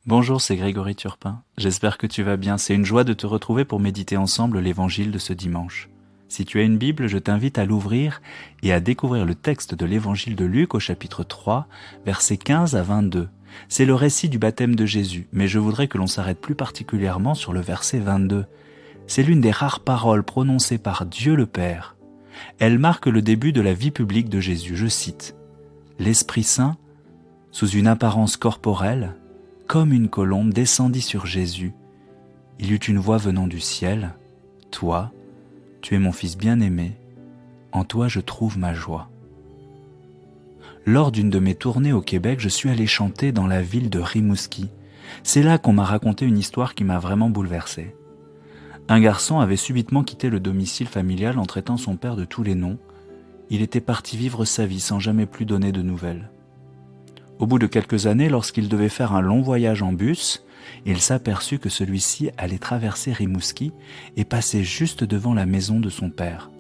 Bonjour, c'est Grégory Turpin. J'espère que tu vas bien. C'est une joie de te retrouver pour méditer ensemble l'évangile de ce dimanche. Si tu as une Bible, je t'invite à l'ouvrir et à découvrir le texte de l'évangile de Luc au chapitre 3, versets 15 à 22. C'est le récit du baptême de Jésus, mais je voudrais que l'on s'arrête plus particulièrement sur le verset 22. C'est l'une des rares paroles prononcées par Dieu le Père. Elle marque le début de la vie publique de Jésus. Je cite : « L'Esprit Saint, sous une apparence corporelle, comme une colombe, descendit sur Jésus. Il eut une voix venant du ciel. « Toi, tu es mon Fils bien-aimé, en toi je trouve ma joie. » Lors d'une de mes tournées au Québec, je suis allé chanter dans la ville de Rimouski. C'est là qu'on m'a raconté une histoire qui m'a vraiment bouleversé. Un garçon avait subitement quitté le domicile familial en traitant son père de tous les noms. Il était parti vivre sa vie sans jamais plus donner de nouvelles. Au bout de quelques années, lorsqu'il devait faire un long voyage en bus, il s'aperçut que celui-ci allait traverser Rimouski et passer juste devant la maison de son père.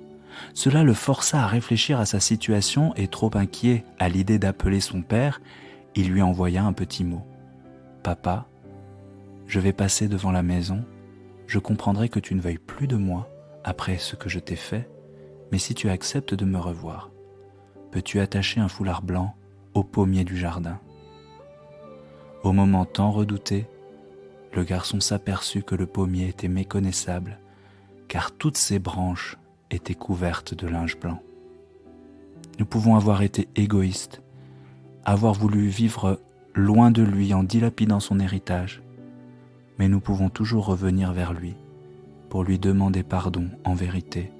Cela le força à réfléchir à sa situation et, trop inquiet à l'idée d'appeler son père, il lui envoya un petit mot. « Papa, je vais passer devant la maison. Je comprendrai que tu ne veuilles plus de moi après ce que je t'ai fait, mais si tu acceptes de me revoir, peux-tu attacher un foulard blanc au pommier du jardin ?» Au moment tant redouté, le garçon s'aperçut que le pommier était méconnaissable, car toutes ses branches étaient couvertes de linge blanc. Nous pouvons avoir été égoïstes, avoir voulu vivre loin de lui en dilapidant son héritage, mais nous pouvons toujours revenir vers lui pour lui demander pardon en vérité.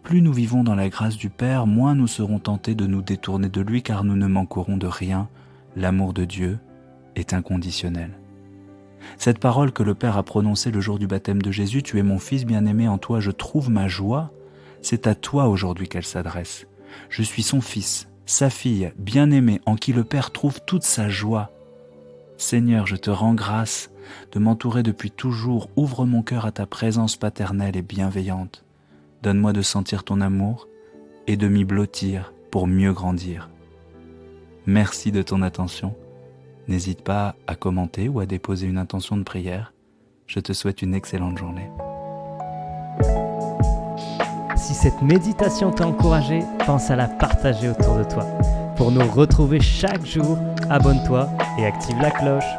Plus nous vivons dans la grâce du Père, moins nous serons tentés de nous détourner de lui, car nous ne manquerons de rien. L'amour de Dieu est inconditionnel. Cette parole que le Père a prononcée le jour du baptême de Jésus, « Tu es mon Fils bien-aimé, en toi je trouve ma joie », c'est à toi aujourd'hui qu'elle s'adresse. Je suis son Fils, sa fille, bien-aimée, en qui le Père trouve toute sa joie. Seigneur, je te rends grâce de m'entourer depuis toujours. Ouvre mon cœur à ta présence paternelle et bienveillante. Donne-moi de sentir ton amour et de m'y blottir pour mieux grandir. Merci de ton attention. N'hésite pas à commenter ou à déposer une intention de prière. Je te souhaite une excellente journée. Si cette méditation t'a encouragé, pense à la partager autour de toi. Pour nous retrouver chaque jour, abonne-toi et active la cloche.